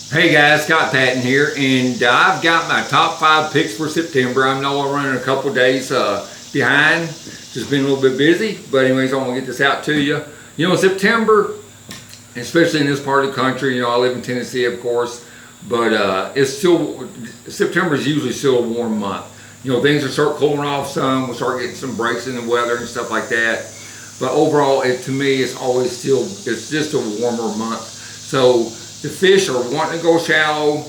Hey guys, Scott Patton here, and I've got my top 5 picks for September. I know I'm running a couple days behind, just been a little bit busy, but anyways, I'm gonna get this out to you. You know, September, especially in this part of the country, you know, I live in Tennessee, of course, but September is usually still a warm month. You know, things will start cooling off some, we'll start getting some breaks in the weather and stuff like that. But overall, to me, it's just a warmer month. So the fish are wanting to go shallow,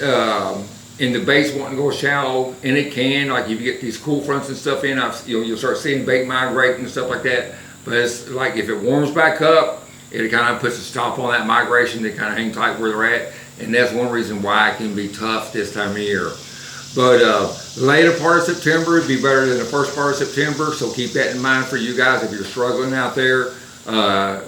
and the bait's wanting to go shallow, and it can, like if you get these cool fronts and stuff in, you'll start seeing bait migrate and stuff like that. But it's like if it warms back up, it kind of puts a stop on that migration. They kind of hang tight where they're at, and that's one reason why it can be tough this time of year. But the later part of September would be better than the first part of September, so keep that in mind for you guys if you're struggling out there.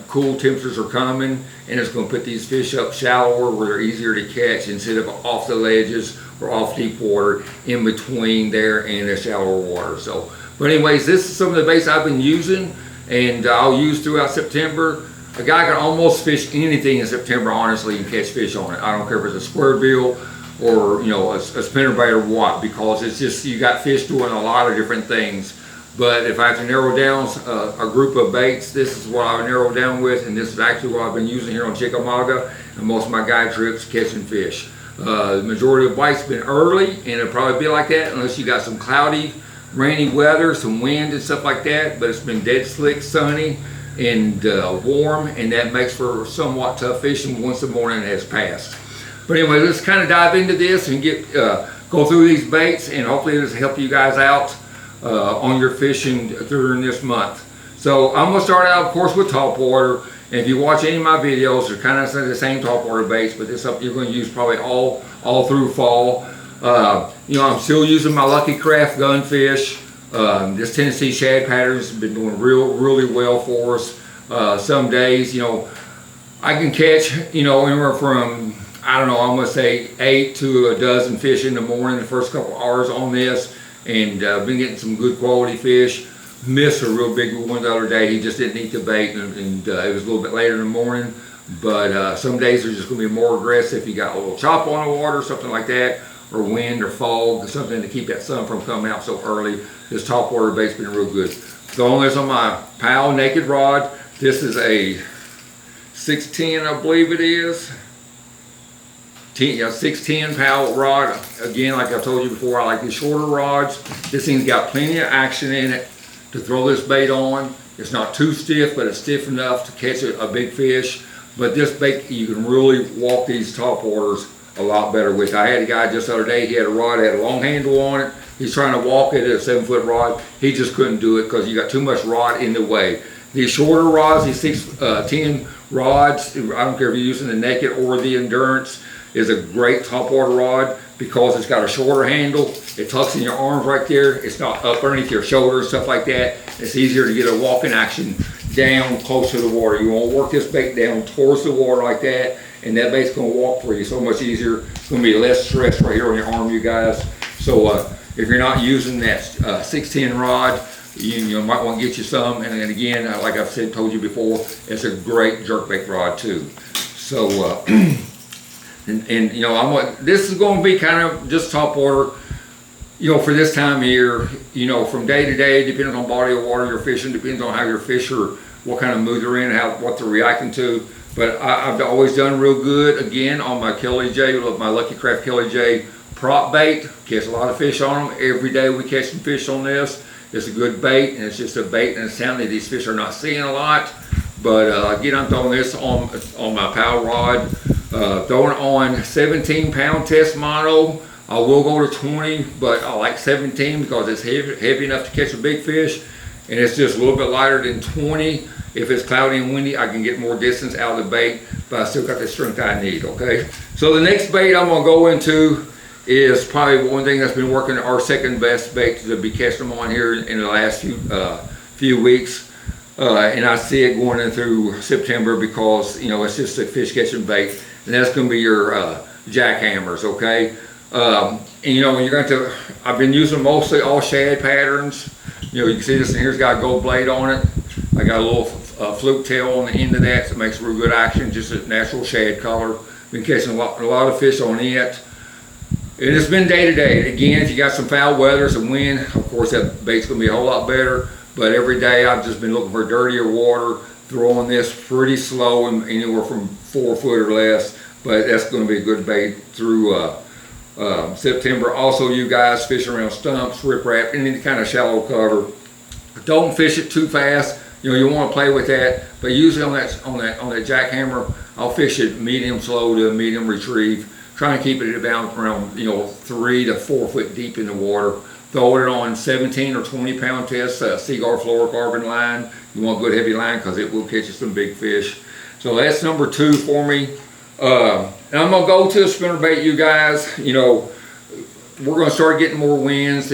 Cool temperatures are coming, and it's going to put these fish up shallower where they're easier to catch instead of off the ledges or off deep water in between there and the shallower water. So, but anyways, this is some of the baits I've been using, and I'll use throughout September. A guy can almost fish anything in September, honestly, and catch fish on it. I don't care if it's a square bill or, you know, a spinnerbait or what, because it's just, you got fish doing a lot of different things. But if I have to narrow down a group of baits, this is what I would narrow down with, and this is actually what I've been using here on Chickamauga and most of my guide trips catching fish. The majority of bites been early, and it'll probably be like that unless you got some cloudy, rainy weather, some wind and stuff like that. But it's been dead slick, sunny, and warm, and that makes for somewhat tough fishing once the morning has passed. But anyway, let's kind of dive into this and go through these baits, and hopefully this will help you guys out on your fishing during this month. So I'm going to start out, of course, with topwater. And if you watch any of my videos, they're kind of the same topwater baits, but this stuff you're going to use probably all through fall. You know, I'm still using my Lucky Craft gunfish. This Tennessee shad pattern has been doing really well for us. Some days, you know, I can catch, you know, anywhere from, I don't know, I'm going to say 8 to a dozen fish in the morning, the first couple hours on this. And been getting some good quality fish. Missed a real big one the other day. He just didn't eat the bait, and it was a little bit later in the morning. But some days are just going to be more aggressive. You got a little chop on the water, something like that, or wind or fog, something to keep that sun from coming out so early. This topwater bait's been real good. Throwing this on my Powell naked rod. This is a 610, I believe it is. 610 Powell rod. Again, like I told you before, I like these shorter rods. This thing's got plenty of action in it to throw this bait on. It's not too stiff, but it's stiff enough to catch a big fish. But this bait, you can really walk these topwaters a lot better with. I had a guy just the other day, he had a rod, had a long handle on it. He's trying to walk it at a 7-foot rod. He just couldn't do it because you got too much rod in the way. These shorter rods, these 610 rods, I don't care if you're using the naked or the endurance, is a great topwater rod because it's got a shorter handle. It tucks in your arms right there. It's not up underneath your shoulders, stuff like that. It's easier to get a walking action down close to the water. You want to work this bait down towards the water like that, and that bait's going to walk for you so much easier. It's going to be less stress right here on your arm, you guys. So if you're not using that 610 rod, you might want to get you some. And then again, like I've told you before, it's a great jerkbait rod too. So And you know, this is going to be kind of just topwater, you know, for this time of year. You know, from day to day, depending on body of water you're fishing, depends on how your fish are, what kind of mood they're in, what they're reacting to. But I've always done real good, again, on my Kelly J, my Lucky Craft Kelly J prop bait. Catch a lot of fish on them. Every day we catch some fish on this. It's a good bait, and it's just a bait, and it's something that these fish are not seeing a lot. But again, I'm throwing this on my Powell rod. Throwing on 17-pound test mono. I will go to 20, but I like 17 because it's heavy enough to catch a big fish, and it's just a little bit lighter than 20. If it's cloudy and windy, I can get more distance out of the bait, but I still got the strength I need, okay? So the next bait I'm gonna go into is probably one thing that's been working, our second best bait to be catching them on here in the last few weeks. And I see it going in through September because, you know, it's just a fish catching bait. And that's going to be your jackhammers, okay? And you know, when you're going to, I've been using mostly all shad patterns. You know, you can see this, and here's got a gold blade on it. I got a little fluke tail on the end of that, so it makes real good action, just a natural shad color. Been catching a lot of fish on it. And it's been day to day. Again, if you got some foul weather, some wind, of course that bait's gonna be a whole lot better. But every day I've just been looking for dirtier water, throwing this pretty slow and anywhere from 4 foot or less. But that's gonna be a good bait through September. Also, you guys fishing around stumps, riprap, any kind of shallow cover. Don't fish it too fast. You know, you want to play with that, but usually on that jackhammer, I'll fish it medium slow to medium retrieve, trying to keep it about around 3 to 4 foot deep in the water. Throw it on 17 or 20 pound test Seaguar fluorocarbon line. You want a good heavy line because it will catch you some big fish. So that's number 2 for me. And I'm gonna go to a spinnerbait, you guys. We're gonna start getting more winds.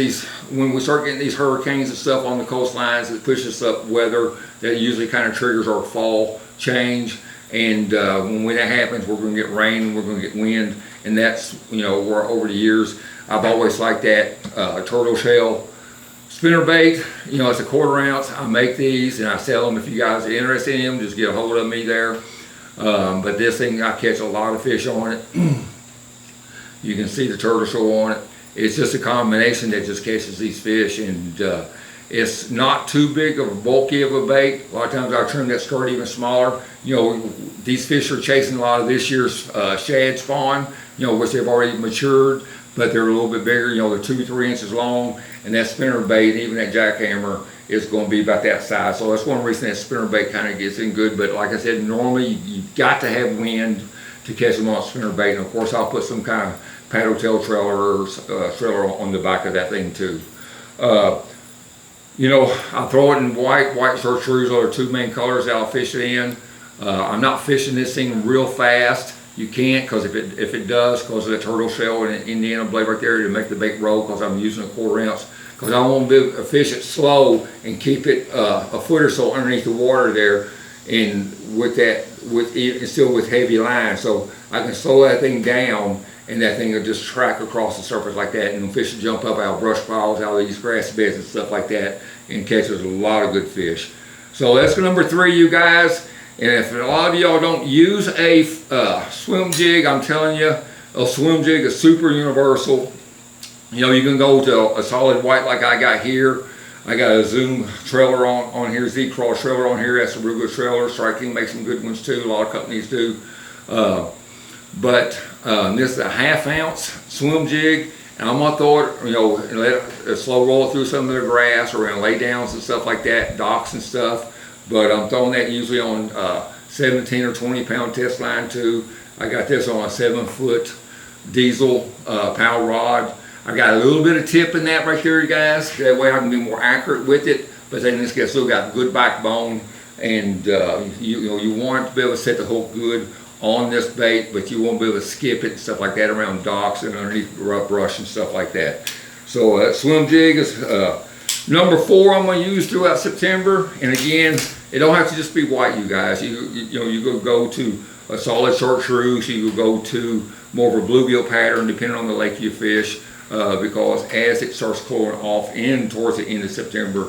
When we start getting these hurricanes and stuff on the coastlines, it pushes up weather that usually kind of triggers our fall change. And when that happens, we're gonna get rain, we're gonna get wind, and that's where over the years I've always liked that turtle shell spinnerbait. It's a 1/4 ounce. I make these and I sell them. If you guys are interested in them, just get a hold of me there. But this thing, I catch a lot of fish on it. You can see the turtle shell on it. It's just a combination that just catches these fish, and it's not too big of a bulky of a bait. A lot of times I trim that skirt even smaller. These fish are chasing a lot of this year's shad spawn, which they've already matured, but they're a little bit bigger. They're 2 to 3 inches long, and that spinnerbait, even that jackhammer, is going to be about that size. So that's one reason that spinnerbait kind of gets in good. But like I said, normally you've got to have wind to catch them on spinnerbait, and of course I'll put some kind of paddle tail trailer or trailer on the back of that thing too. I throw it in white chartreuse are the 2 main colors that I'll fish it in. I'm not fishing this thing real fast. You can't, because if it does, because of that turtle shell and Indiana blade right there to make the bait roll, because I'm using a 1/4 ounce. Because I want to be able to fish it slow and keep it a foot or so underneath the water there, and still with heavy line, so I can slow that thing down, and that thing will just track across the surface like that, and the fish will jump up out of brush piles, out of these grass beds and stuff like that, and catches a lot of good fish. So that's number 3, you guys. And if a lot of y'all don't use a swim jig, I'm telling you, a swim jig is super universal. You can go to a solid white like I got here. I got a Zoom trailer on here, Z-Cross trailer on here. That's a real good trailer. Strike King makes some good ones too. A lot of companies do. But this is a 1/2 ounce swim jig, and I'm gonna throw it, and let it slow roll through some of the grass or in lay downs and stuff like that, docks and stuff. But I'm throwing that usually on 17 or 20 pound test line too. I got this on a 7 foot diesel power rod. I got a little bit of tip in that right there, guys. That way I can be more accurate with it. But then this guy's still got good backbone, and you want to be able to set the hook good on this bait, but you won't be able to skip it and stuff like that around docks and underneath rough brush and stuff like that. So swim jig is number 4 I'm going to use throughout September. And again, it don't have to just be white, you guys. You could go to a solid chartreuse. You could go to more of a bluegill pattern depending on the lake you fish. Because as it starts cooling off in towards the end of September,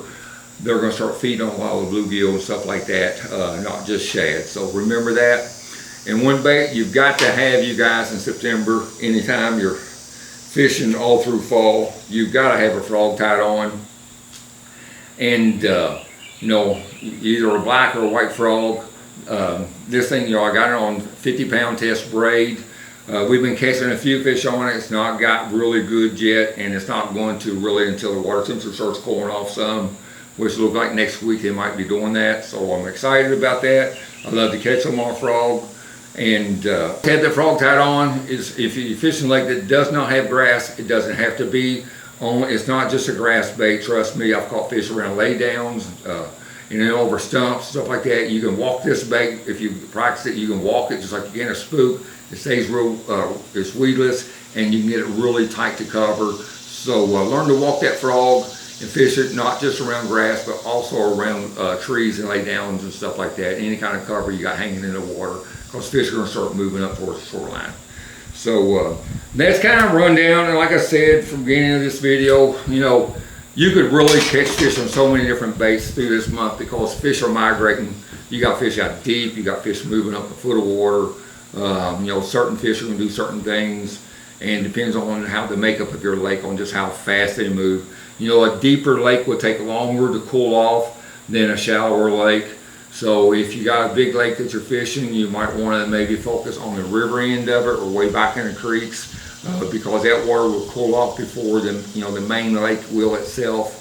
they're going to start feeding on a lot of bluegill and stuff like that, not just shad. So remember that. And one bait you've got to have, you guys, in September, anytime you're fishing all through fall, you've got to have a frog tied on. And either a black or a white frog. This thing, I got it on 50 pound test braid. We've been casting a few fish on it. It's not got really good yet, and it's not going to really until the water temperature starts cooling off some, which looks like next week they might be doing that. So I'm excited about that. I love to catch them on frog. And have the frog tied on is if you're fishing a lake that does not have grass, it doesn't have to be on. It's not just a grass bait. Trust me, I've caught fish around lay downs, over stumps, stuff like that. You can walk this bait. If you practice it, you can walk it just like you can a spook. It stays real, it's weedless, and you can get it really tight to cover. So learn to walk that frog and fish it not just around grass, but also around trees and lay downs and stuff like that. Any kind of cover you got hanging in the water, because fish are going to start moving up towards the shoreline. So that's kind of rundown. And like I said from the beginning of this video, you could really catch fish on so many different baits through this month because fish are migrating. You got fish out deep, you got fish moving up a foot of water. You know, certain fish are going to do certain things, and depends on how the makeup of your lake, on just how fast they move. You know, a deeper lake will take longer to cool off than a shallower lake. So if you got a big lake that you're fishing, you might want to maybe focus on the river end of it or way back in the creeks, because that water will cool off before the main lake will itself.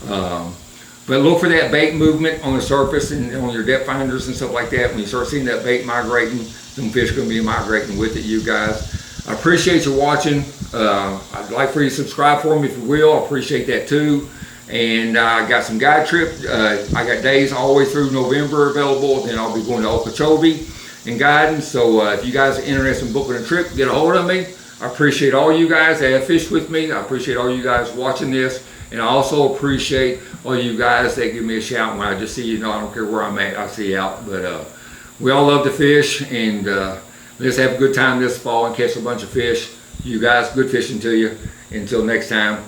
But look for that bait movement on the surface and on your depth finders and stuff like that. When you start seeing that bait migrating, some fish are going to be migrating with it, you guys. I appreciate you watching. I'd like for you to subscribe for me if you will. I appreciate that too. And I got some guide trips. I got days all the way through November available. Then I'll be going to Okeechobee and guiding. So if you guys are interested in booking a trip, get a hold of me. I appreciate all you guys that have fished with me. I appreciate all you guys watching this. And I also appreciate all you guys that give me a shout when I just see you. Know, I don't care where I'm at, I see you out. But we all love to fish, and let's have a good time this fall and catch a bunch of fish. You guys, good fishing to you. Until next time.